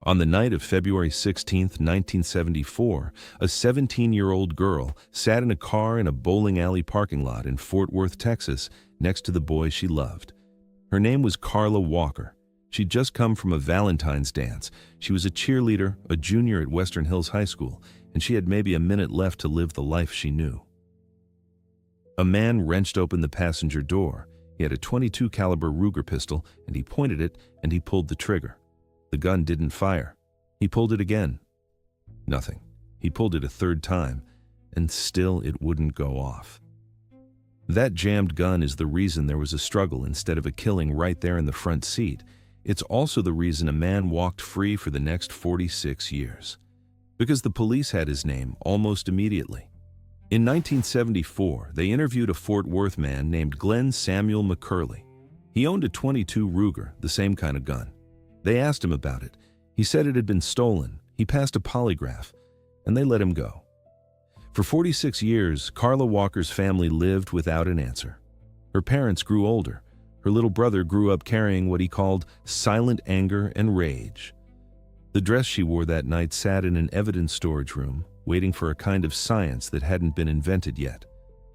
On the night of February 16, 1974, a 17-year-old girl sat in a car in a bowling alley parking lot in Fort Worth, Texas, next to the boy she loved. Her name was Carla Walker. She'd just come from a Valentine's dance. She was a cheerleader, a junior at Western Hills High School, and she had maybe a minute left to live the life she knew. A man wrenched open the passenger door. He had a .22 caliber Ruger pistol, and he pointed it, and he pulled the trigger. The gun didn't fire. He pulled it again. Nothing. He pulled it a third time, and still it wouldn't go off. That jammed gun is the reason there was a struggle instead of a killing right there in the front seat. It's also the reason a man walked free for the next 46 years. Because the police had his name almost immediately. In 1974, they interviewed a Fort Worth man named Glen Samuel McCurley. He owned a .22 Ruger, the same kind of gun. They asked him about it. He said it had been stolen. He passed a polygraph, and they let him go. For 46 years, Carla Walker's family lived without an answer. Her parents grew older. Her little brother grew up carrying what he called silent anger and rage. The dress she wore that night sat in an evidence storage room, waiting for a kind of science that hadn't been invented yet.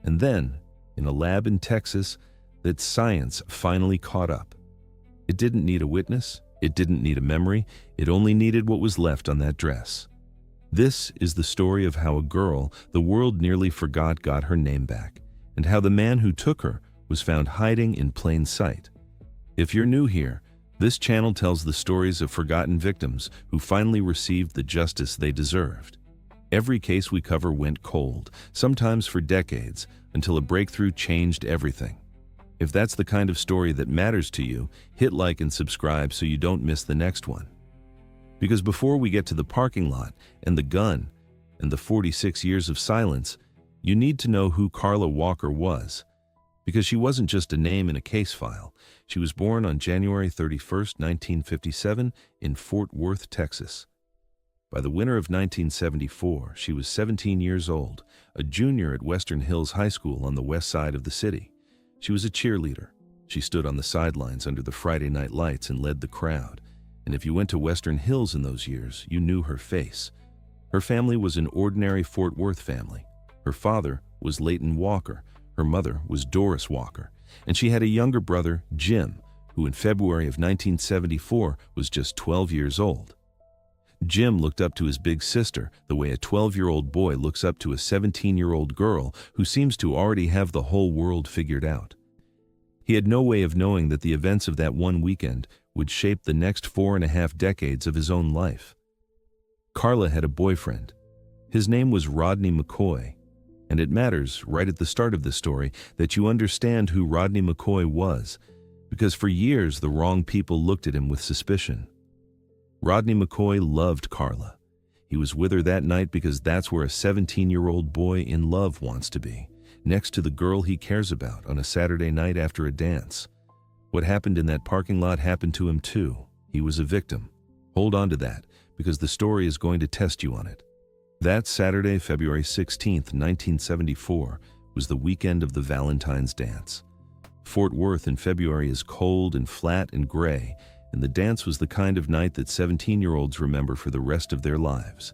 And then, in a lab in Texas, that science finally caught up. It didn't need a witness. It didn't need a memory. It only needed what was left on that dress. This is the story of how a girl the world nearly forgot got her name back, and how the man who took her was found hiding in plain sight. If you're new here, this channel tells the stories of forgotten victims who finally received the justice they deserved. Every case we cover went cold, sometimes for decades, until a breakthrough changed everything. If that's the kind of story that matters to you, hit like and subscribe so you don't miss the next one. Because before we get to the parking lot and the gun and the 46 years of silence, you need to know who Carla Walker was. Because she wasn't just a name in a case file. She was born on January 31, 1957 in Fort Worth, Texas. By the winter of 1974, she was 17 years old, a junior at Western Hills High School on the west side of the city. She was a cheerleader. She stood on the sidelines under the Friday night lights and led the crowd. And if you went to Western Hills in those years, you knew her face. Her family was an ordinary Fort Worth family. Her father was Leighton Walker. Her mother was Doris Walker. And she had a younger brother, Jim, who in February of 1974 was just 12 years old. Jim looked up to his big sister the way a 12-year-old boy looks up to a 17-year-old girl who seems to already have the whole world figured out. He had no way of knowing that the events of that one weekend would shape the next 4.5 decades of his own life. Carla had a boyfriend. His name was Rodney McCoy, and it matters right at the start of this story that you understand who Rodney McCoy was, because for years the wrong people looked at him with suspicion. Rodney McCoy loved Carla. He was with her that night because that's where a 17-year-old boy in love wants to be, next to the girl he cares about on a Saturday night after a dance. What happened in that parking lot happened to him too. He was a victim. Hold on to that, because the story is going to test you on it. That Saturday, February 16, 1974, was the weekend of the Valentine's dance. Fort Worth in February is cold and flat and gray, and the dance was the kind of night that 17-year-olds remember for the rest of their lives.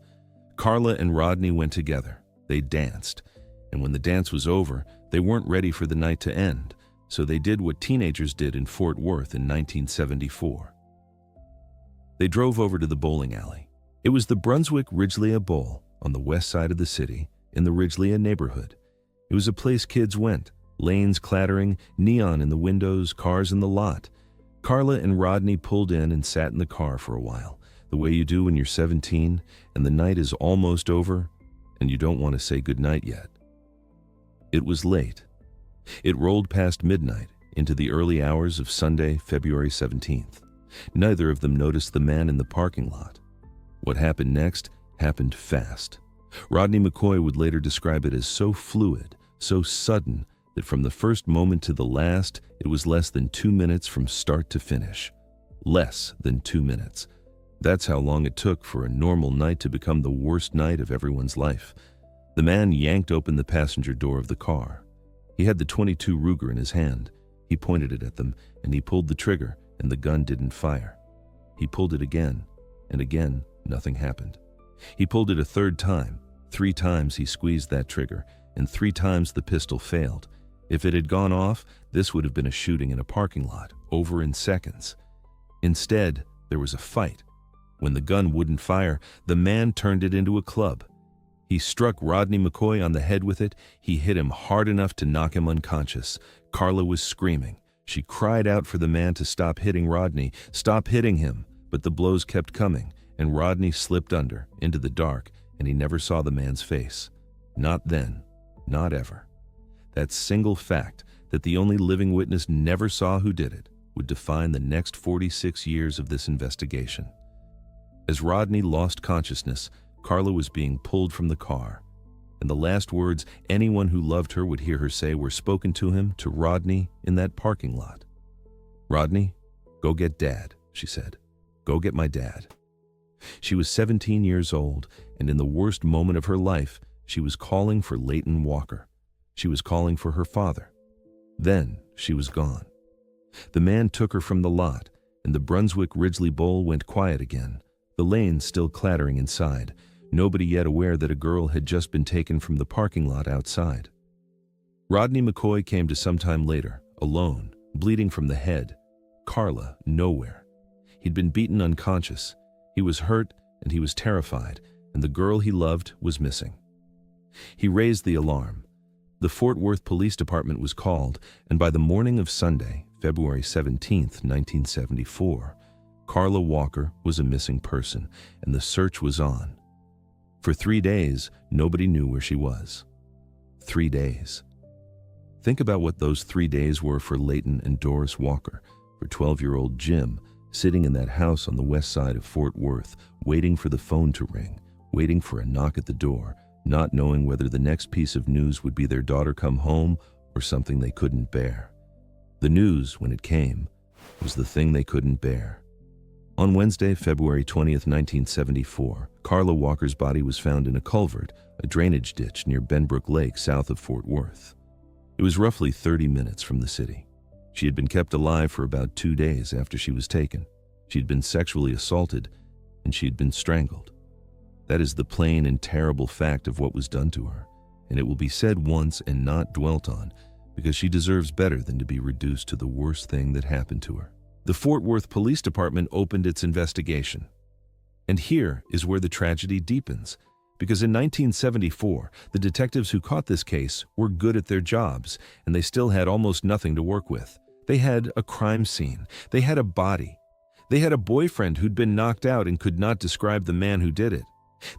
Carla and Rodney went together. They danced. And when the dance was over, they weren't ready for the night to end, so they did what teenagers did in Fort Worth in 1974. They drove over to the bowling alley. It was the Brunswick Ridgelea Bowl on the west side of the city in the Ridgelea neighborhood. It was a place kids went, lanes clattering, neon in the windows, cars in the lot. Carla and Rodney pulled in and sat in the car for a while, the way you do when you're 17 and the night is almost over and you don't want to say goodnight yet. It was late. It rolled past midnight into the early hours of Sunday, February 17th. Neither of them noticed the man in the parking lot. What happened next happened fast. Rodney McCoy would later describe it as so fluid, so sudden, that from the first moment to the last, it was less than 2 minutes from start to finish. Less than 2 minutes. That's how long it took for a normal night to become the worst night of everyone's life. The man yanked open the passenger door of the car. He had the .22 Ruger in his hand. He pointed it at them, and he pulled the trigger, and the gun didn't fire. He pulled it again, and again, nothing happened. He pulled it a third time. 3 times he squeezed that trigger, and 3 times the pistol failed. If it had gone off, this would have been a shooting in a parking lot, over in seconds. Instead, there was a fight. When the gun wouldn't fire, the man turned it into a club. He struck Rodney McCoy on the head with it. He hit him hard enough to knock him unconscious. Carla was screaming. She cried out for the man to stop hitting Rodney, stop hitting him, but the blows kept coming, and Rodney slipped under, into the dark, and he never saw the man's face. Not then, not ever. That single fact, that the only living witness never saw who did it, would define the next 46 years of this investigation. As Rodney lost consciousness, Carla was being pulled from the car, and the last words anyone who loved her would hear her say were spoken to him, to Rodney, in that parking lot. "Rodney, go get Dad," she said. "Go get my dad." She was 17 years old, and in the worst moment of her life, she was calling for Leighton Walker. She was calling for her father. Then she was gone. The man took her from the lot, and the Brunswick Ridgely Bowl went quiet again, the lanes still clattering inside, nobody yet aware that a girl had just been taken from the parking lot outside. Rodney McCoy came to some time later, alone, bleeding from the head. Carla, nowhere. He'd been beaten unconscious. He was hurt, and he was terrified, and the girl he loved was missing. He raised the alarm. The Fort Worth Police Department was called, and by the morning of Sunday, February 17, 1974, Carla Walker was a missing person, and the search was on. For 3 days, nobody knew where she was. 3 days. Think about what those 3 days were for Leighton and Doris Walker, for 12-year-old Jim, sitting in that house on the west side of Fort Worth, waiting for the phone to ring, waiting for a knock at the door, not knowing whether the next piece of news would be their daughter come home or something they couldn't bear. The news, when it came, was the thing they couldn't bear. On Wednesday, February 20th, 1974, Carla Walker's body was found in a culvert, a drainage ditch near Benbrook Lake, south of Fort Worth. It was roughly 30 minutes from the city. She had been kept alive for about 2 days after she was taken. She had been sexually assaulted, and she had been strangled. That is the plain and terrible fact of what was done to her, and it will be said once and not dwelt on, because she deserves better than to be reduced to the worst thing that happened to her. The Fort Worth Police Department opened its investigation. And here is where the tragedy deepens, because in 1974, the detectives who caught this case were good at their jobs, and they still had almost nothing to work with. They had a crime scene. They had a body. They had a boyfriend who'd been knocked out and could not describe the man who did it.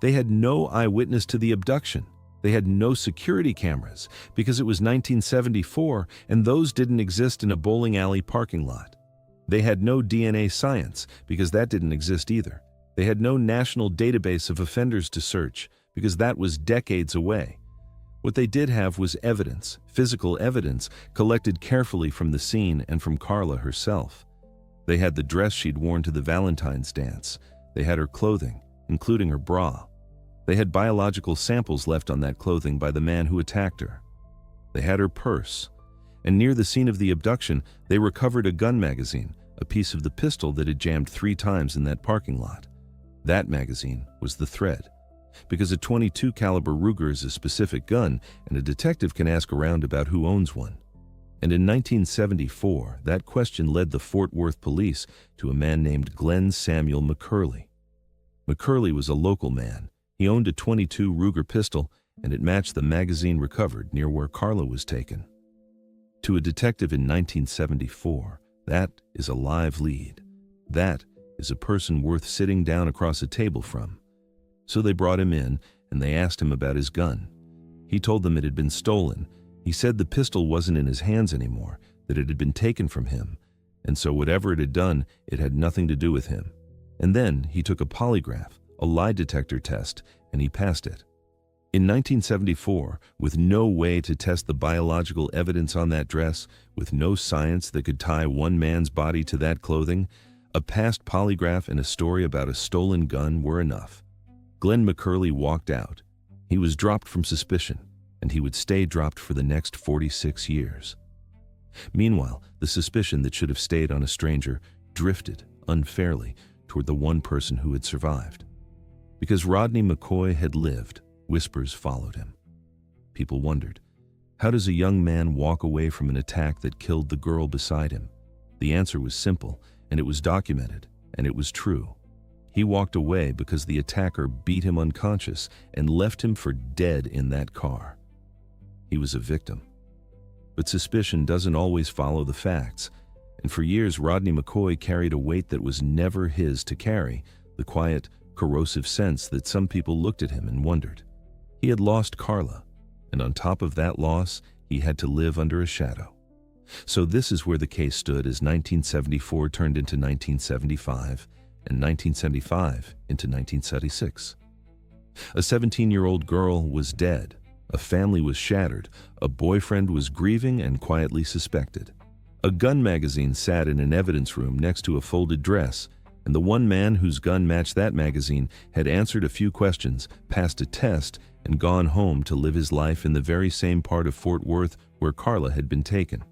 They had no eyewitness to the abduction. They had no security cameras, because it was 1974, and those didn't exist in a bowling alley parking lot. They had no DNA science, because that didn't exist either. They had no national database of offenders to search, because that was decades away. What they did have was evidence, physical evidence, collected carefully from the scene and from Carla herself. They had the dress she'd worn to the Valentine's dance. They had her clothing, including her bra. They had biological samples left on that clothing by the man who attacked her. They had her purse. And near the scene of the abduction, they recovered a gun magazine, a piece of the pistol that had jammed 3 times in that parking lot. That magazine was the thread, because a .22 caliber Ruger is a specific gun, and a detective can ask around about who owns one. And in 1974, that question led the Fort Worth police to a man named Glen Samuel McCurley. McCurley was a local man. He owned a .22 Ruger pistol, and it matched the magazine recovered near where Carla was taken. To a detective in 1974, that is a live lead. That is a person worth sitting down across a table from. So they brought him in, and they asked him about his gun. He told them it had been stolen. He said the pistol wasn't in his hands anymore, that it had been taken from him, and so whatever it had done, it had nothing to do with him. And then he took a polygraph, a lie detector test, and he passed it. In 1974, with no way to test the biological evidence on that dress, with no science that could tie one man's body to that clothing, a past polygraph and a story about a stolen gun were enough. Glen McCurley walked out. He was dropped from suspicion, and he would stay dropped for the next 46 years. Meanwhile, the suspicion that should have stayed on a stranger drifted, unfairly, toward the one person who had survived. Because Rodney McCoy had lived, whispers followed him. People wondered, how does a young man walk away from an attack that killed the girl beside him? The answer was simple, and it was documented, and it was true. He walked away because the attacker beat him unconscious and left him for dead in that car. He was a victim. But suspicion doesn't always follow the facts, and for years Rodney McCoy carried a weight that was never his to carry, the quiet, corrosive sense that some people looked at him and wondered. He had lost Carla, and on top of that loss, he had to live under a shadow. So this is where the case stood as 1974 turned into 1975, and 1975 into 1976. A 17-year-old girl was dead, a family was shattered, a boyfriend was grieving and quietly suspected. A gun magazine sat in an evidence room next to a folded dress, and the one man whose gun matched that magazine had answered a few questions, passed a test, and gone home to live his life in the very same part of Fort Worth where Carla had been taken.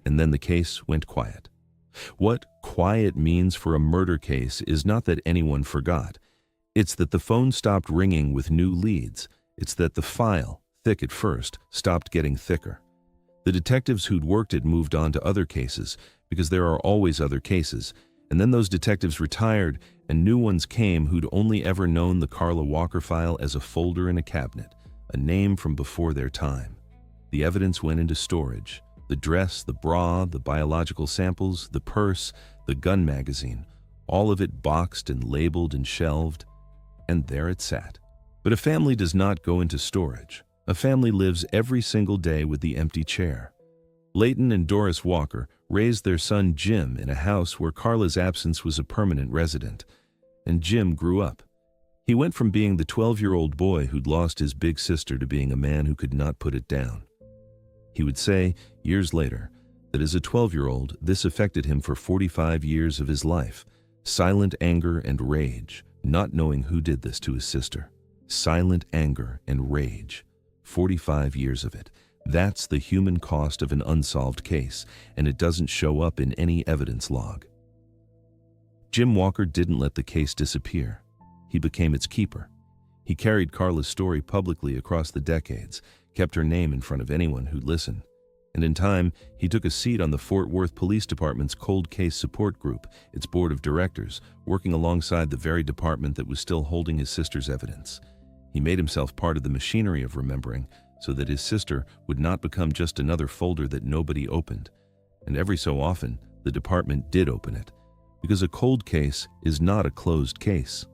And then the case went quiet. What quiet means for a murder case is not that anyone forgot. It's that the phone stopped ringing with new leads. It's that the file, thick at first, stopped getting thicker. The detectives who'd worked it moved on to other cases, because there are always other cases, and then those detectives retired and new ones came who'd only ever known the Carla Walker file as a folder in a cabinet, a name from before their time. The evidence went into storage. The dress, the bra, the biological samples, the purse, the gun magazine, all of it boxed and labeled and shelved, and there it sat. But a family does not go into storage. A family lives every single day with the empty chair. Leighton and Doris Walker raised their son Jim in a house where Carla's absence was a permanent resident, and Jim grew up. He went from being the 12-year-old boy who'd lost his big sister to being a man who could not put it down. He would say, years later, that as a 12-year-old, this affected him for 45 years of his life. Silent anger and rage, not knowing who did this to his sister. Silent anger and rage. 45 years of it. That's the human cost of an unsolved case, and it doesn't show up in any evidence log. Jim Walker didn't let the case disappear. He became its keeper. He carried Carla's story publicly across the decades, kept her name in front of anyone who'd listen. And in time, he took a seat on the Fort Worth Police Department's Cold Case Support Group, its board of directors, working alongside the very department that was still holding his sister's evidence. He made himself part of the machinery of remembering, so that his sister would not become just another folder that nobody opened. And every so often, the department did open it, because a cold case is not a closed case.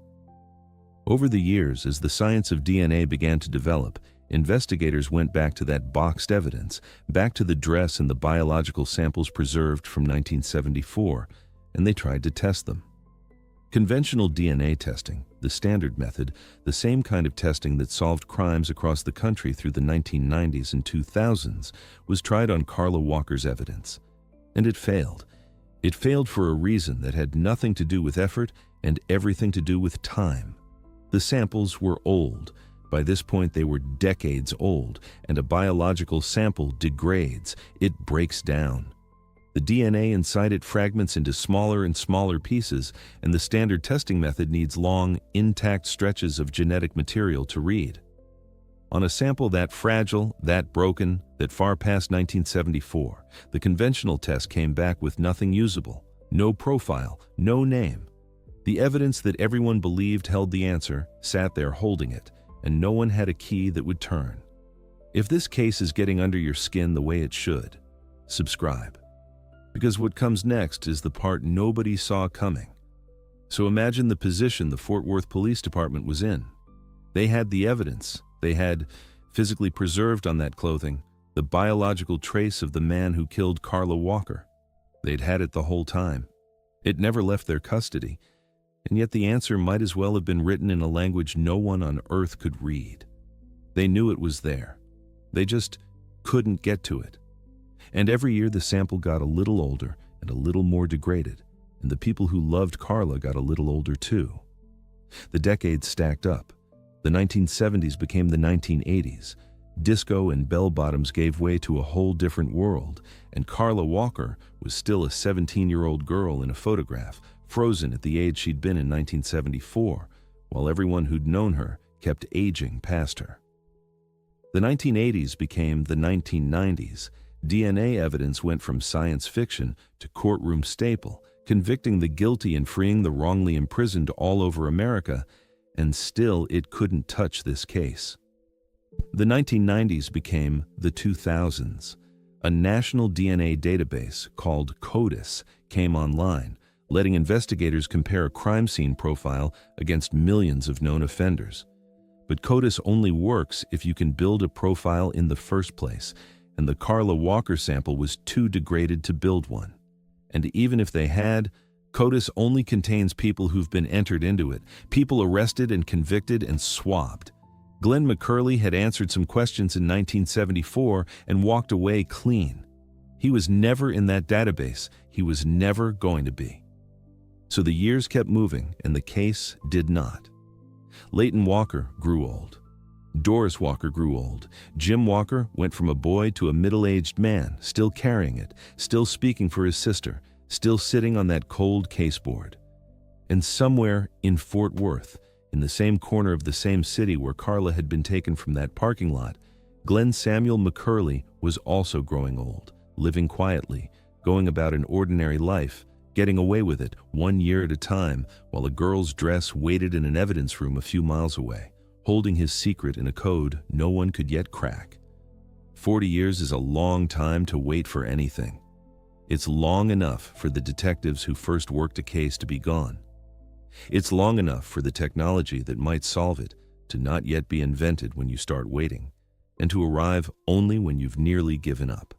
Over the years, as the science of DNA began to develop, investigators went back to that boxed evidence, back to the dress and the biological samples preserved from 1974, and they tried to test them. Conventional DNA testing, the standard method, the same kind of testing that solved crimes across the country through the 1990s and 2000s, was tried on Carla Walker's evidence. And it failed. It failed for a reason that had nothing to do with effort and everything to do with time. The samples were old. By this point, they were decades old, and a biological sample degrades. It breaks down. The DNA inside it fragments into smaller and smaller pieces, and the standard testing method needs long, intact stretches of genetic material to read. On a sample that fragile, that broken, that far past 1974, the conventional test came back with nothing usable, no profile, no name. The evidence that everyone believed held the answer sat there holding it, and no one had a key that would turn. If this case is getting under your skin the way it should, subscribe. Because what comes next is the part nobody saw coming. So imagine the position the Fort Worth Police Department was in. They had the evidence. They had, physically preserved on that clothing, the biological trace of the man who killed Carla Walker. They'd had it the whole time. It never left their custody, and yet the answer might as well have been written in a language no one on earth could read. They knew it was there. They just couldn't get to it. And every year the sample got a little older and a little more degraded, and the people who loved Carla got a little older too. The decades stacked up. The 1970s became the 1980s, Disco and bell-bottoms gave way to a whole different world, and Carla Walker was still a 17-year-old girl in a photograph, frozen at the age she'd been in 1974, while everyone who'd known her kept aging past her. The 1980s became the 1990s. DNA evidence went from science fiction to courtroom staple, convicting the guilty and freeing the wrongly imprisoned all over America, and still it couldn't touch this case. The 1990s became the 2000s. A national DNA database called CODIS came online, letting investigators compare a crime scene profile against millions of known offenders. But CODIS only works if you can build a profile in the first place, and the Carla Walker sample was too degraded to build one. And even if they had, CODIS only contains people who've been entered into it, people arrested and convicted and swabbed. Glen McCurley had answered some questions in 1974 and walked away clean. He was never in that database. He was never going to be. So the years kept moving, and the case did not. Leighton Walker grew old. Doris Walker grew old. Jim Walker went from a boy to a middle-aged man, still carrying it, still speaking for his sister, still sitting on that cold caseboard. And somewhere in Fort Worth, in the same corner of the same city where Carla had been taken from that parking lot, Glen Samuel McCurley was also growing old, living quietly, going about an ordinary life, getting away with it 1 year at a time while a girl's dress waited in an evidence room a few miles away, holding his secret in a code no one could yet crack. 40 years is a long time to wait for anything. It's long enough for the detectives who first worked a case to be gone. It's long enough for the technology that might solve it to not yet be invented when you start waiting, and to arrive only when you've nearly given up.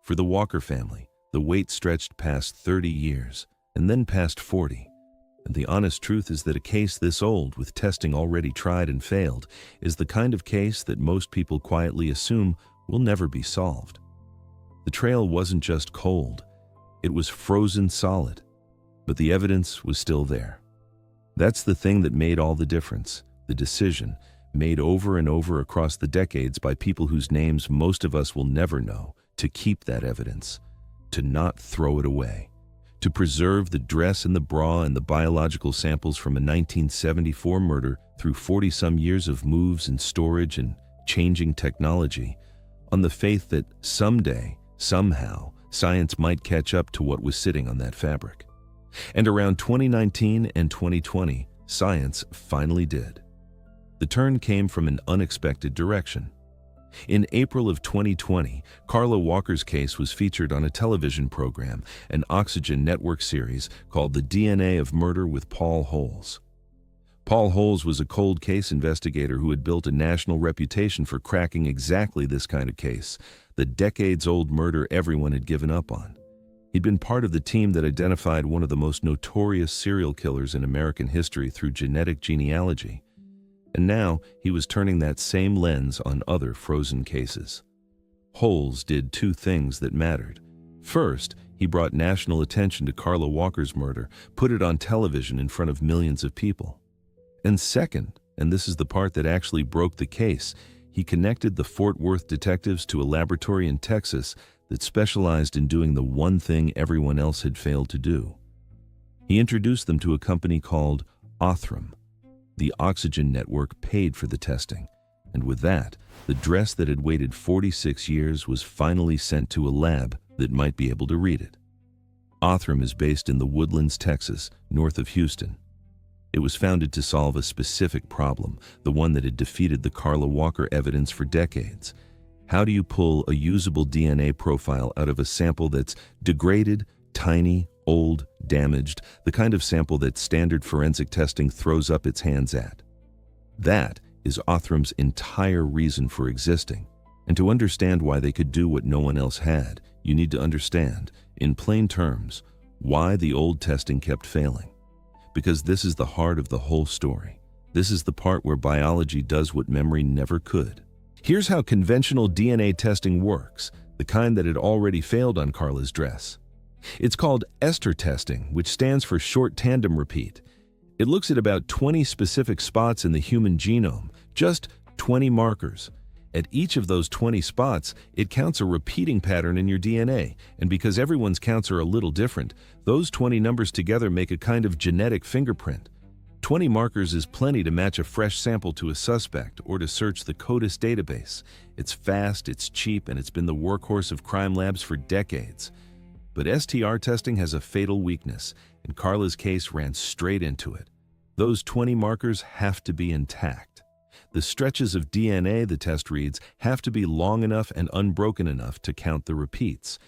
For the Walker family, the wait stretched past 30 years, and then past 40. And the honest truth is that a case this old, with testing already tried and failed, is the kind of case that most people quietly assume will never be solved. The trail wasn't just cold, it was frozen solid, but the evidence was still there. That's the thing that made all the difference, the decision, made over and over across the decades by people whose names most of us will never know, to keep that evidence, to not throw it away, to preserve the dress and the bra and the biological samples from a 1974 murder through 40-some years of moves and storage and changing technology, on the faith that someday, somehow, science might catch up to what was sitting on that fabric. And around 2019 and 2020, science finally did. The turn came from an unexpected direction. In April of 2020, Carla Walker's case was featured on a television program, an Oxygen Network series called The DNA of Murder with Paul Holes. Paul Holes was a cold case investigator who had built a national reputation for cracking exactly this kind of case, the decades-old murder everyone had given up on. He'd been part of the team that identified one of the most notorious serial killers in American history through genetic genealogy. And now he was turning that same lens on other frozen cases. Holes did two things that mattered. First, he brought national attention to Carla Walker's murder, put it on television in front of millions of people. And second, and this is the part that actually broke the case, he connected the Fort Worth detectives to a laboratory in Texas that specialized in doing the one thing everyone else had failed to do. He introduced them to a company called Othram. The Oxygen Network paid for the testing, and with that, the dress that had waited 46 years was finally sent to a lab that might be able to read it. Othram is based in the Woodlands, Texas, north of Houston. It was founded to solve a specific problem, the one that had defeated the Carla Walker evidence for decades. How do you pull a usable DNA profile out of a sample that's degraded, tiny, old, damaged, the kind of sample that standard forensic testing throws up its hands at? That is Othram's entire reason for existing. And to understand why they could do what no one else had, you need to understand, in plain terms, why the old testing kept failing. Because this is the heart of the whole story. This is the part where biology does what memory never could. Here's how conventional DNA testing works, the kind that had already failed on Carla's dress. It's called ester testing, which stands for short tandem repeat. It looks at about 20 specific spots in the human genome, just 20 markers. At each of those 20 spots, it counts a repeating pattern in your DNA, and because everyone's counts are a little different, those 20 numbers together make a kind of genetic fingerprint. 20 markers is plenty to match a fresh sample to a suspect or to search the CODIS database. It's fast, it's cheap, and it's been the workhorse of crime labs for decades. But STR testing has a fatal weakness, and Carla's case ran straight into it. Those 20 markers have to be intact. The stretches of DNA, the test reads, have to be long enough and unbroken enough to count the repeats.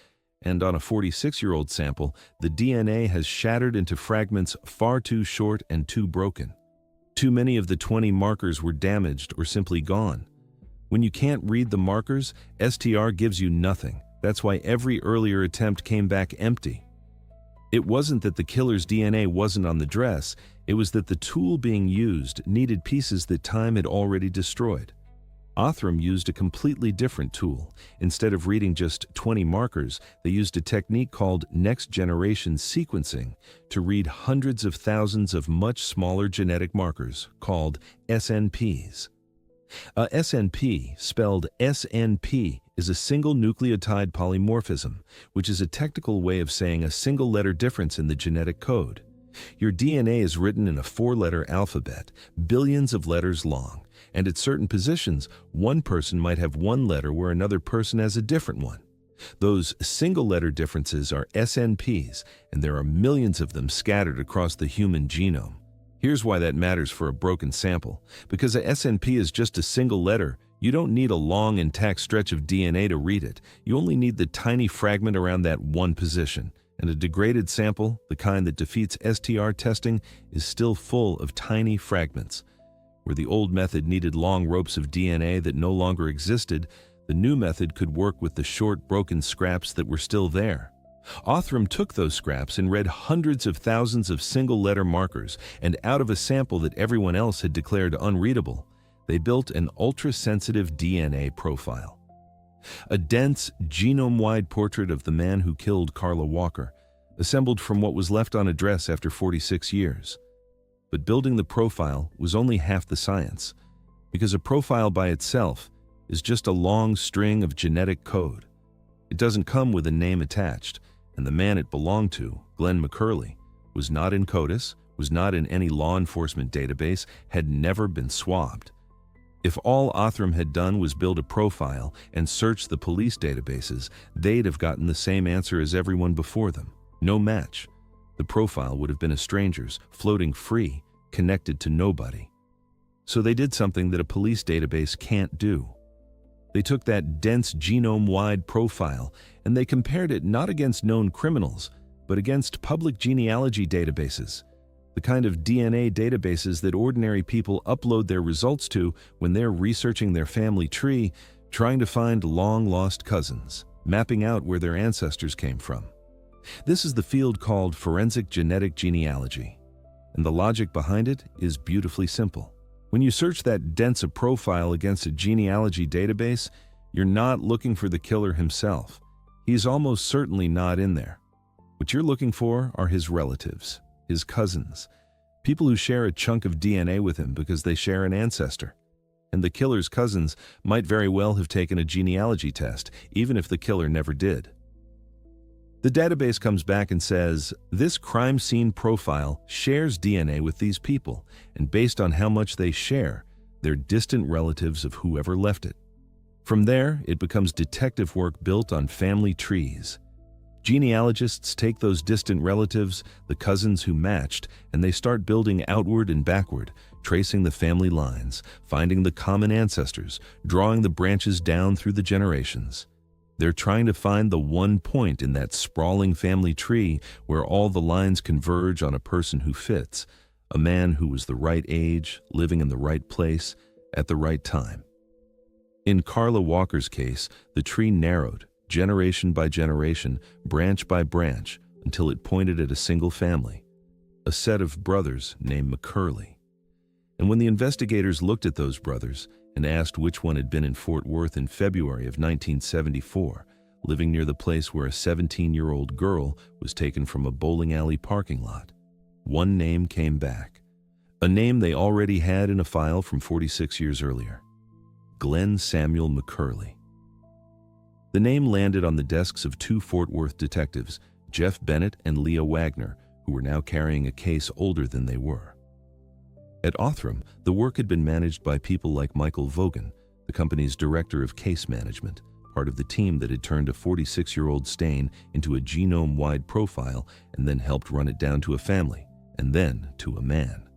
And on a 46-year-old sample, the DNA has shattered into fragments far too short and too broken. Too many of the 20 markers were damaged or simply gone. When you can't read the markers, STR gives you nothing. That's why every earlier attempt came back empty. It wasn't that the killer's DNA wasn't on the dress, it was that the tool being used needed pieces that time had already destroyed. Othram used a completely different tool. Instead of reading just 20 markers, they used a technique called next-generation sequencing to read hundreds of thousands of much smaller genetic markers, called SNPs. A SNP, spelled SNP, is a single nucleotide polymorphism, which is a technical way of saying a single-letter difference in the genetic code. Your DNA is written in a 4-letter alphabet, billions of letters long, and at certain positions, one person might have one letter where another person has a different one. Those single-letter differences are SNPs, and there are millions of them scattered across the human genome. Here's why that matters for a broken sample. Because a SNP is just a single letter, you don't need a long, intact stretch of DNA to read it. You only need the tiny fragment around that one position. And a degraded sample, the kind that defeats STR testing, is still full of tiny fragments. Where the old method needed long ropes of DNA that no longer existed, the new method could work with the short, broken scraps that were still there. Othram took those scraps and read hundreds of thousands of single-letter markers, and out of a sample that everyone else had declared unreadable, they built an ultra-sensitive DNA profile. A dense, genome-wide portrait of the man who killed Carla Walker, assembled from what was left on a dress after 46 years. But building the profile was only half the science, because a profile by itself is just a long string of genetic code. It doesn't come with a name attached, and the man it belonged to, Glen McCurley, was not in CODIS, was not in any law enforcement database, had never been swabbed. If all Othram had done was build a profile and search the police databases, they'd have gotten the same answer as everyone before them. No match. The profile would have been a stranger's, floating free, connected to nobody. So they did something that a police database can't do. They took that dense genome-wide profile and they compared it not against known criminals, but against public genealogy databases, the kind of DNA databases that ordinary people upload their results to when they're researching their family tree, trying to find long-lost cousins, mapping out where their ancestors came from. This is the field called forensic genetic genealogy, and the logic behind it is beautifully simple. When you search that dense a profile against a genealogy database, you're not looking for the killer himself. He's almost certainly not in there. What you're looking for are his relatives, his cousins, people who share a chunk of DNA with him because they share an ancestor. And the killer's cousins might very well have taken a genealogy test, even if the killer never did. The database comes back and says, this crime scene profile shares DNA with these people, and based on how much they share, they're distant relatives of whoever left it. From there, it becomes detective work built on family trees. Genealogists take those distant relatives, the cousins who matched, and they start building outward and backward, tracing the family lines, finding the common ancestors, drawing the branches down through the generations. They're trying to find the one point in that sprawling family tree where all the lines converge on a person who fits, a man who was the right age, living in the right place, at the right time. In Carla Walker's case, the tree narrowed, generation by generation, branch by branch, until it pointed at a single family, a set of brothers named McCurley. And when the investigators looked at those brothers and asked which one had been in Fort Worth in February of 1974, living near the place where a 17-year-old girl was taken from a bowling alley parking lot, one name came back, a name they already had in a file from 46 years earlier. Glen Samuel McCurley. The name landed on the desks of two Fort Worth detectives, Jeff Bennett and Leah Wagner, who were now carrying a case older than they were. At Othram, the work had been managed by people like Michael Vogan, the company's director of case management, part of the team that had turned a 46-year-old stain into a genome-wide profile and then helped run it down to a family, and then to a man.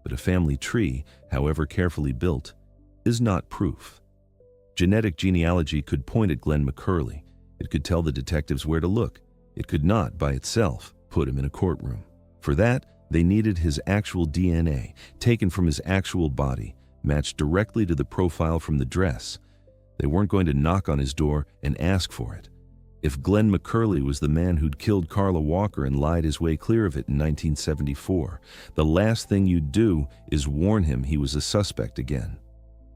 But a family tree, however carefully built, is not proof. Genetic genealogy could point at Glen McCurley. It could tell the detectives where to look. It could not, by itself, put him in a courtroom. For that, they needed his actual DNA, taken from his actual body, matched directly to the profile from the dress. They weren't going to knock on his door and ask for it. If Glen McCurley was the man who'd killed Carla Walker and lied his way clear of it in 1974, the last thing you'd do is warn him he was a suspect again.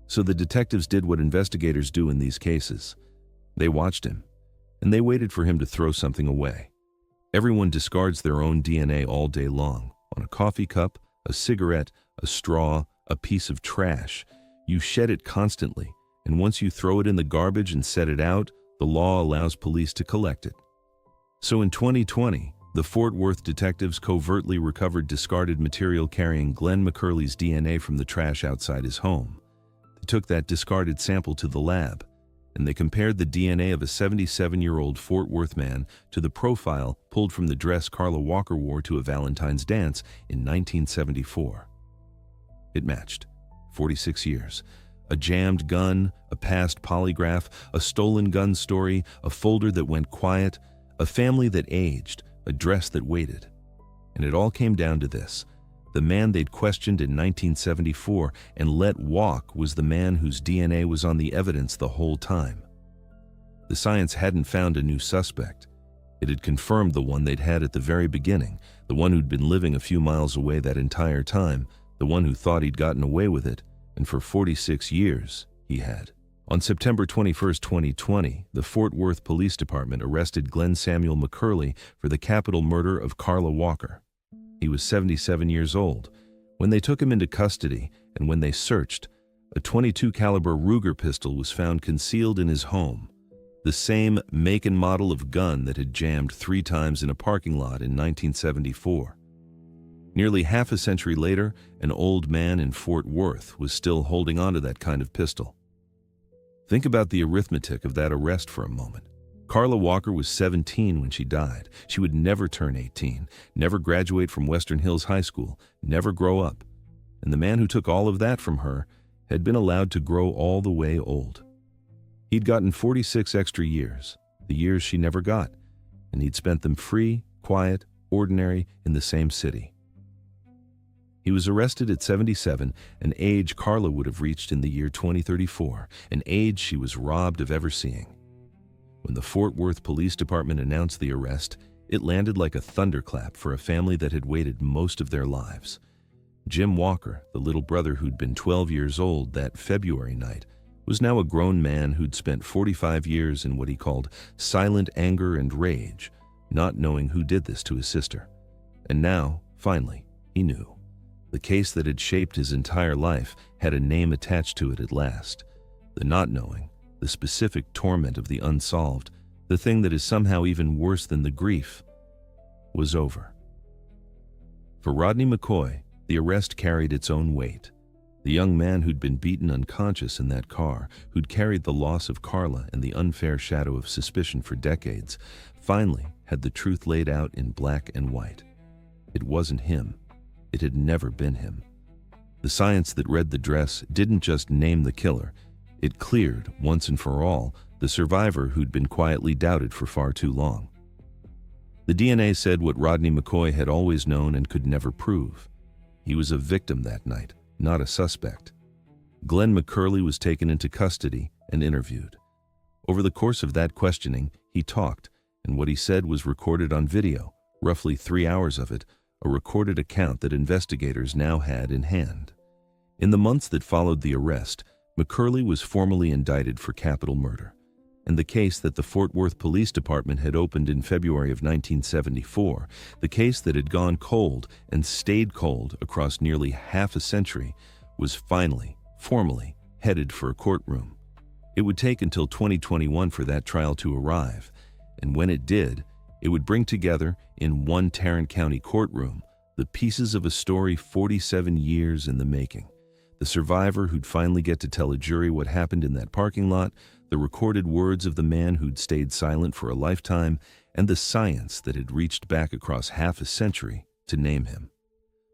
So the detectives did what investigators do in these cases. They watched him, and they waited for him to throw something away. Everyone discards their own DNA all day long, on a coffee cup, a cigarette, a straw, a piece of trash. You shed it constantly, and once you throw it in the garbage and set it out, the law allows police to collect it. So in 2020, the Fort Worth detectives covertly recovered discarded material carrying Glen McCurley's DNA from the trash outside his home. They took that discarded sample to the lab, and they compared the DNA of a 77-year-old Fort Worth man to the profile pulled from the dress Carla Walker wore to a Valentine's dance in 1974. It matched. 46 years. A jammed gun, a past polygraph, a stolen gun story, a folder that went quiet, a family that aged, a dress that waited. And it all came down to this. The man they'd questioned in 1974 and let walk was the man whose DNA was on the evidence the whole time. The science hadn't found a new suspect. It had confirmed the one they'd had at the very beginning, the one who'd been living a few miles away that entire time, the one who thought he'd gotten away with it, and for 46 years he had. On September 21, 2020, the Fort Worth Police Department arrested Glen Samuel McCurley for the capital murder of Carla Walker. He was 77 years old. When they took him into custody and when they searched, a .22 caliber Ruger pistol was found concealed in his home, the same make and model of gun that had jammed 3 times in a parking lot in 1974. Nearly half a century later, an old man in Fort Worth was still holding onto that kind of pistol. Think about the arithmetic of that arrest for a moment. Carla Walker was 17 when she died. She would never turn 18, never graduate from Western Hills High School, never grow up. And the man who took all of that from her had been allowed to grow all the way old. He'd gotten 46 extra years, the years she never got, and he'd spent them free, quiet, ordinary in the same city. He was arrested at 77, an age Carla would have reached in the year 2034, an age she was robbed of ever seeing. When the Fort Worth Police Department announced the arrest, it landed like a thunderclap for a family that had waited most of their lives. Jim Walker, the little brother who'd been 12 years old that February night, was now a grown man who'd spent 45 years in what he called silent anger and rage, not knowing who did this to his sister. And now, finally, he knew. The case that had shaped his entire life had a name attached to it at last. The not knowing, the specific torment of the unsolved, the thing that is somehow even worse than the grief, was over. For Rodney McCoy, the arrest carried its own weight. The young man who'd been beaten unconscious in that car, who'd carried the loss of Carla and the unfair shadow of suspicion for decades, finally had the truth laid out in black and white. It wasn't him. It had never been him. The science that read the dress didn't just name the killer. It cleared, once and for all, the survivor who'd been quietly doubted for far too long. The DNA said what Rodney McCoy had always known and could never prove. He was a victim that night, not a suspect. Glen McCurley was taken into custody and interviewed. Over the course of that questioning, he talked, and what he said was recorded on video, roughly 3 hours of it, a recorded account that investigators now had in hand. In the months that followed the arrest, McCurley was formally indicted for capital murder, and the case that the Fort Worth Police Department had opened in February of 1974, the case that had gone cold and stayed cold across nearly half a century, was finally, formally, headed for a courtroom. It would take until 2021 for that trial to arrive, and when it did, it would bring together, in one Tarrant County courtroom, the pieces of a story 47 years in the making. The survivor who'd finally get to tell a jury what happened in that parking lot, the recorded words of the man who'd stayed silent for a lifetime, and the science that had reached back across half a century to name him.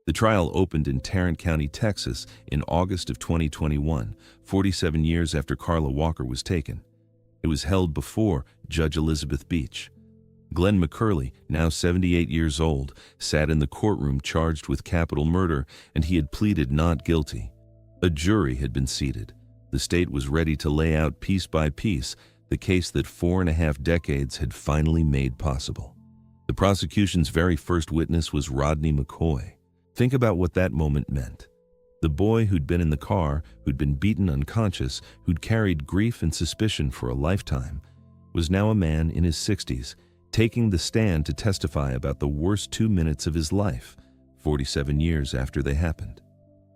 The trial opened in Tarrant County, Texas in August of 2021, 47 years after Carla Walker was taken. It was held before Judge Elizabeth Beach. Glen McCurley, now 78 years old, sat in the courtroom charged with capital murder, and he had pleaded not guilty. A jury had been seated. The state was ready to lay out piece by piece the case that 4.5 decades had finally made possible. The prosecution's very first witness was Rodney McCoy. Think about what that moment meant. The boy who'd been in the car, who'd been beaten unconscious, who'd carried grief and suspicion for a lifetime, was now a man in his 60s, taking the stand to testify about the worst 2 minutes of his life, 47 years after they happened.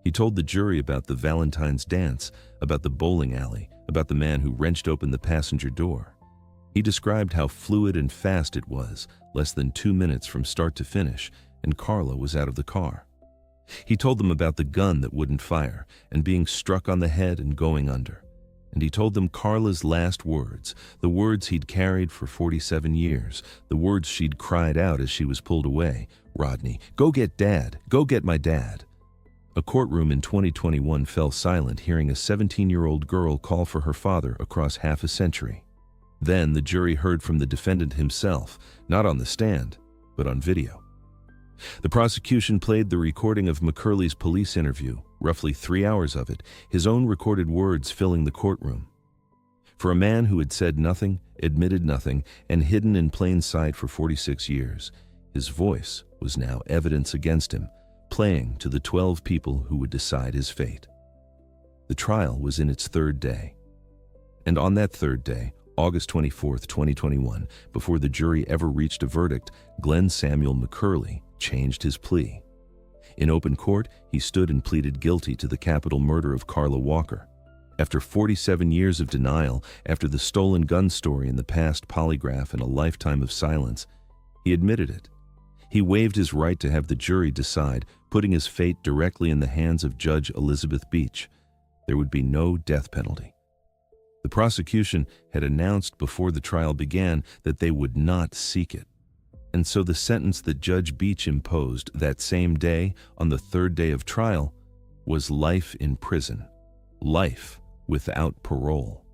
He told the jury about the Valentine's dance, about the bowling alley, about the man who wrenched open the passenger door. He described how fluid and fast it was, less than 2 minutes from start to finish, and Carla was out of the car. He told them about the gun that wouldn't fire, and being struck on the head and going under. And he told them Carla's last words, the words he'd carried for 47 years, the words she'd cried out as she was pulled away. "Rodney, go get Dad, go get my dad." A courtroom in 2021 fell silent hearing a 17-year-old girl call for her father across half a century. Then the jury heard from the defendant himself, not on the stand, but on video. The prosecution played the recording of McCurley's police interview, roughly 3 hours of it, his own recorded words filling the courtroom. For a man who had said nothing, admitted nothing, and hidden in plain sight for 46 years, his voice was now evidence against him, playing to the 12 people who would decide his fate. The trial was in its third day. And on that third day, August 24, 2021, before the jury ever reached a verdict, Glen Samuel McCurley changed his plea. In open court, he stood and pleaded guilty to the capital murder of Carla Walker. After 47 years of denial, after the stolen gun story in the past polygraph and a lifetime of silence, he admitted it. He waived his right to have the jury decide, putting his fate directly in the hands of Judge Elizabeth Beach. There would be no death penalty. The prosecution had announced before the trial began that they would not seek it. And so the sentence that Judge Beach imposed that same day, on the third day of trial, was life in prison. Life without parole.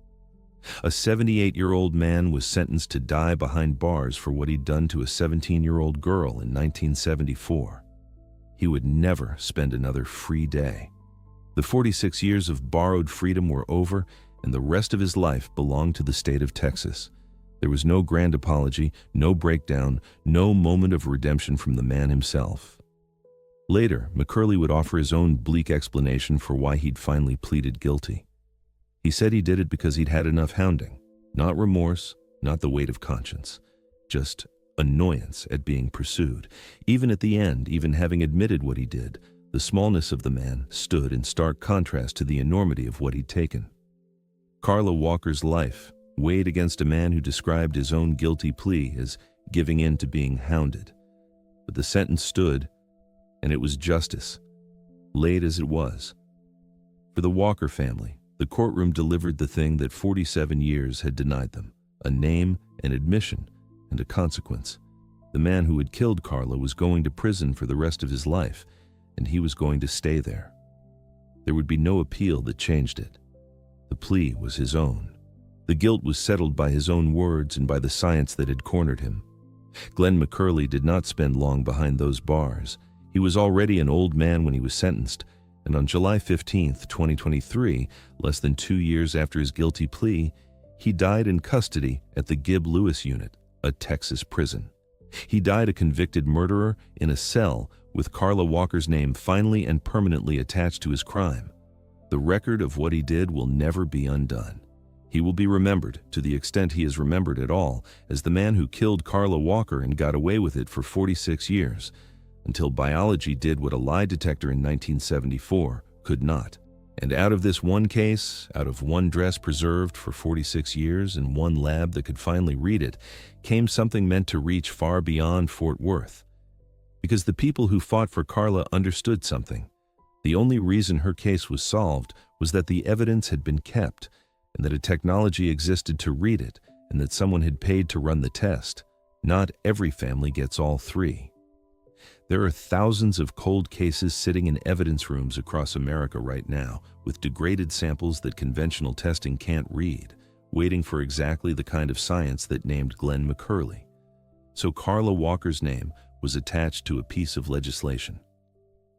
A 78-year-old man was sentenced to die behind bars for what he'd done to a 17-year-old girl in 1974. He would never spend another free day. The 46 years of borrowed freedom were over, and the rest of his life belonged to the state of Texas. There was no grand apology, no breakdown, no moment of redemption from the man himself. Later, McCurley would offer his own bleak explanation for why he'd finally pleaded guilty. He said he did it because he'd had enough hounding. Not remorse, not the weight of conscience. Just annoyance at being pursued. Even at the end, even having admitted what he did, the smallness of the man stood in stark contrast to the enormity of what he'd taken. Carla Walker's life weighed against a man who described his own guilty plea as giving in to being hounded. But the sentence stood, and it was justice, late as it was. For the Walker family, the courtroom delivered the thing that 47 years had denied them: a name, an admission, and a consequence. The man who had killed Carla was going to prison for the rest of his life, and he was going to stay there. There would be no appeal that changed it. The plea was his own. The guilt was settled by his own words and by the science that had cornered him. Glen McCurley did not spend long behind those bars. He was already an old man when he was sentenced, and on July 15, 2023, less than 2 years after his guilty plea, he died in custody at the Gibb Lewis Unit, a Texas prison. He died a convicted murderer in a cell with Carla Walker's name finally and permanently attached to his crime. The record of what he did will never be undone. He will be remembered, to the extent he is remembered at all, as the man who killed Carla Walker and got away with it for 46 years, until biology did what a lie detector in 1974 could not, And out of this one case, out of one dress preserved for 46 years in one lab that could finally read it, came something meant to reach far beyond Fort Worth. Because the people who fought for Carla understood something. The only reason her case was solved was that the evidence had been kept, and that a technology existed to read it, and that someone had paid to run the test. Not every family gets all three. There are thousands of cold cases sitting in evidence rooms across America right now, with degraded samples that conventional testing can't read, waiting for exactly the kind of science that named Glen McCurley. So Carla Walker's name was attached to a piece of legislation.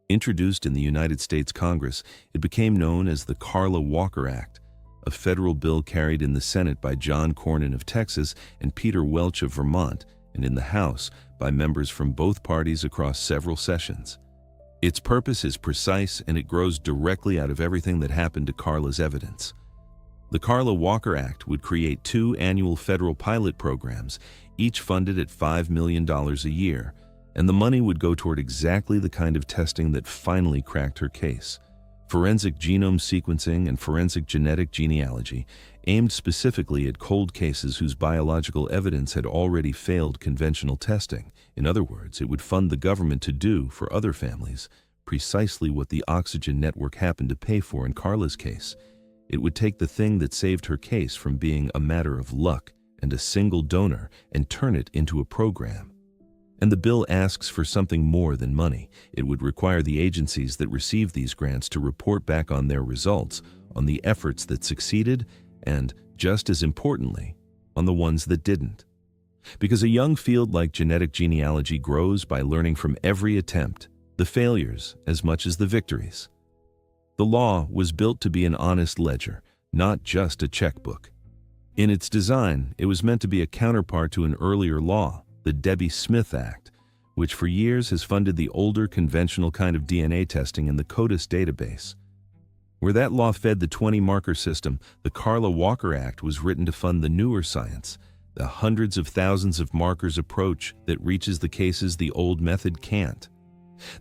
Introduced in the United States Congress, it became known as the Carla Walker Act, a federal bill carried in the Senate by John Cornyn of Texas and Peter Welch of Vermont, and in the House by members from both parties across several sessions. Its purpose is precise, and it grows directly out of everything that happened to Carla's evidence. The Carla Walker Act would create 2 annual federal pilot programs, each funded at $5 million a year, and the money would go toward exactly the kind of testing that finally cracked her case. Forensic genome sequencing and forensic genetic genealogy, aimed specifically at cold cases whose biological evidence had already failed conventional testing. In other words, it would fund the government to do, for other families, precisely what the Oxygen Network happened to pay for in Carla's case. It would take the thing that saved her case from being a matter of luck and a single donor and turn it into a program. And the bill asks for something more than money. It would require the agencies that receive these grants to report back on their results, on the efforts that succeeded, and, just as importantly, on the ones that didn't. Because a young field like genetic genealogy grows by learning from every attempt, the failures as much as the victories. The law was built to be an honest ledger, not just a checkbook. In its design, it was meant to be a counterpart to an earlier law, the Debbie Smith Act, which for years has funded the older conventional kind of DNA testing in the CODIS database. Where that law fed the 20-marker system, the Carla Walker Act was written to fund the newer science, the hundreds of thousands of markers approach that reaches the cases the old method can't.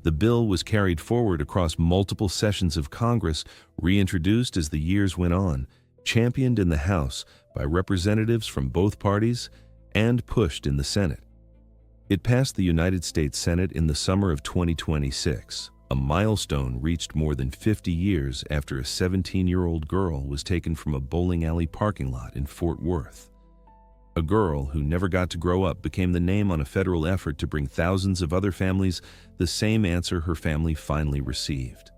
The bill was carried forward across multiple sessions of Congress, reintroduced as the years went on, championed in the House by representatives from both parties, and pushed in the Senate. It passed the United States Senate in the summer of 2026, a milestone reached more than 50 years after a 17-year-old girl was taken from a bowling alley parking lot in Fort Worth. A girl who never got to grow up became the name on a federal effort to bring thousands of other families the same answer her family finally received.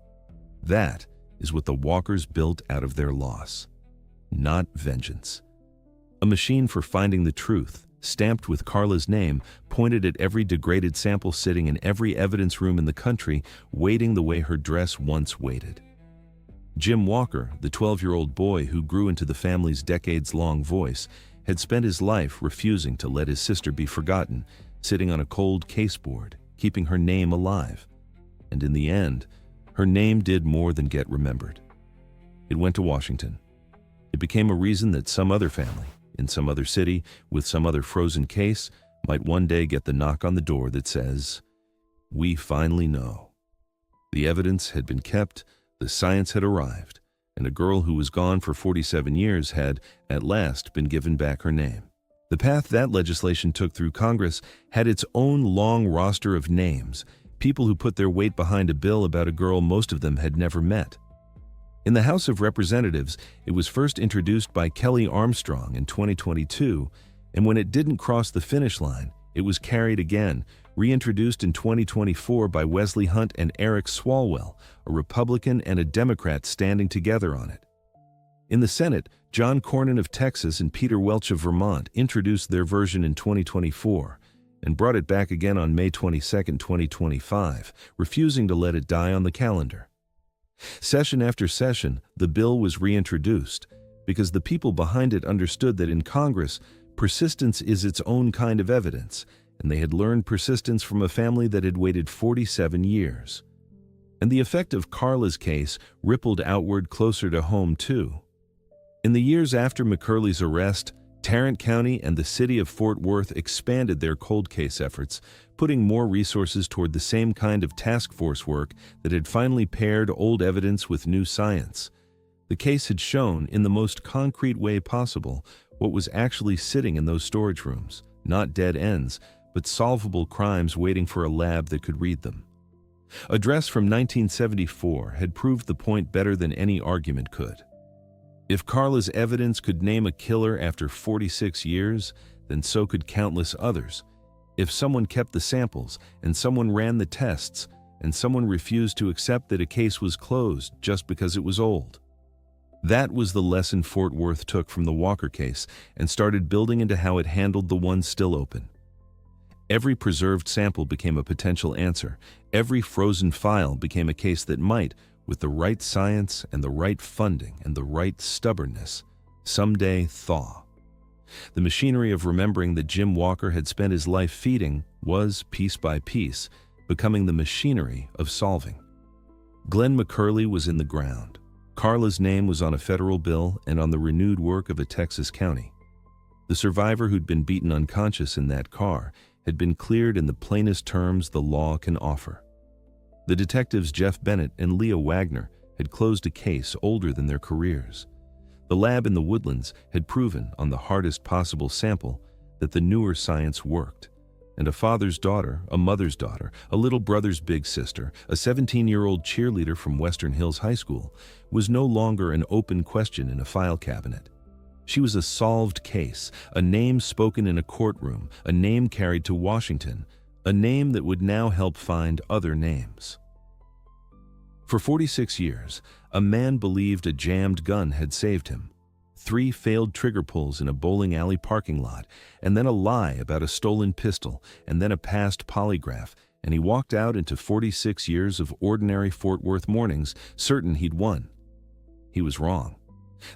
That is what the Walkers built out of their loss. Not vengeance. A machine for finding the truth, stamped with Carla's name, pointed at every degraded sample sitting in every evidence room in the country, waiting the way her dress once waited. Jim Walker, the 12-year-old boy who grew into the family's decades-long voice, had spent his life refusing to let his sister be forgotten, sitting on a cold caseboard, keeping her name alive. And in the end, her name did more than get remembered. It went to Washington. It became a reason that some other family, in some other city, with some other frozen case, might one day get the knock on the door that says, "We finally know." The evidence had been kept, the science had arrived, and a girl who was gone for 47 years had, at last, been given back her name. The path that legislation took through Congress had its own long roster of names, people who put their weight behind a bill about a girl most of them had never met. In the House of Representatives, it was first introduced by Kelly Armstrong in 2022, and when it didn't cross the finish line, it was carried again, reintroduced in 2024 by Wesley Hunt and Eric Swalwell, a Republican and a Democrat standing together on it. In the Senate, John Cornyn of Texas and Peter Welch of Vermont introduced their version in 2024 and brought it back again on May 22, 2025, refusing to let it die on the calendar. Session after session, the bill was reintroduced because the people behind it understood that in Congress, persistence is its own kind of evidence, and they had learned persistence from a family that had waited 47 years. And the effect of Carla's case rippled outward closer to home, too. In the years after McCurley's arrest, Tarrant County and the city of Fort Worth expanded their cold case efforts, putting more resources toward the same kind of task force work that had finally paired old evidence with new science. The case had shown, in the most concrete way possible, what was actually sitting in those storage rooms, not dead ends, but solvable crimes waiting for a lab that could read them. A dress from 1974 had proved the point better than any argument could. If Carla's evidence could name a killer after 46 years, then so could countless others. If someone kept the samples, and someone ran the tests, and someone refused to accept that a case was closed just because it was old. That was the lesson Fort Worth took from the Walker case and started building into how it handled the ones still open. Every preserved sample became a potential answer. Every frozen file became a case that might, with the right science and the right funding and the right stubbornness, someday thaw. The machinery of remembering that Jim Walker had spent his life feeding was, piece by piece, becoming the machinery of solving. Glen McCurley was in the ground. Carla's name was on a federal bill and on the renewed work of a Texas county. The survivor who'd been beaten unconscious in that car had been cleared in the plainest terms the law can offer. The detectives Jeff Bennett and Leah Wagner had closed a case older than their careers. The lab in the Woodlands had proven, on the hardest possible sample, that the newer science worked. And a father's daughter, a mother's daughter, a little brother's big sister, a 17-year-old cheerleader from Western Hills High School, was no longer an open question in a file cabinet. She was a solved case, a name spoken in a courtroom, a name carried to Washington, a name that would now help find other names. For 46 years, a man believed a jammed gun had saved him. 3 failed trigger pulls in a bowling alley parking lot, and then a lie about a stolen pistol, and then a past polygraph, and he walked out into 46 years of ordinary Fort Worth mornings, certain he'd won. He was wrong.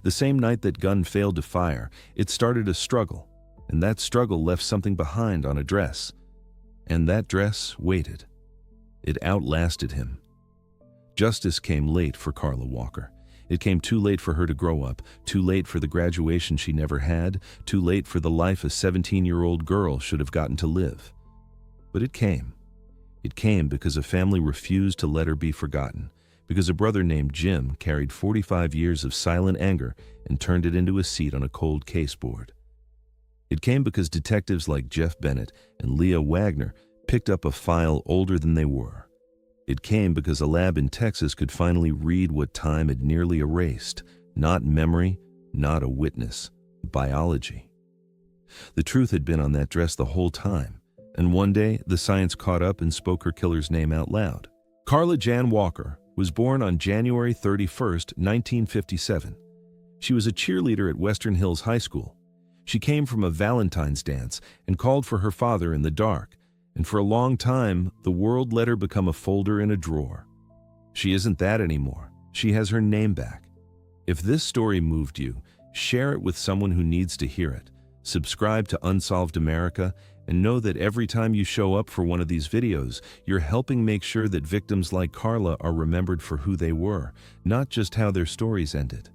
The same night that gun failed to fire, it started a struggle, and that struggle left something behind on a dress. And that dress waited. It outlasted him. Justice came late for Carla Walker. It came too late for her to grow up, too late for the graduation she never had, too late for the life a 17-year-old girl should have gotten to live. But it came. It came because a family refused to let her be forgotten, because a brother named Jim carried 45 years of silent anger and turned it into a seat on a cold case board. It came because detectives like Jeff Bennett and Leah Wagner picked up a file older than they were. It came because a lab in Texas could finally read what time had nearly erased, not memory, not a witness, biology. The truth had been on that dress the whole time, and one day the science caught up and spoke her killer's name out loud. Carla Jan Walker was born on January 31st, 1957. She was a cheerleader at Western Hills High School. She came from a Valentine's dance and called for her father in the dark, and for a long time, the world let her become a folder in a drawer. She isn't that anymore. She has her name back. If this story moved you, share it with someone who needs to hear it. Subscribe to Unsolved America, and know that every time you show up for one of these videos, you're helping make sure that victims like Carla are remembered for who they were, not just how their stories ended.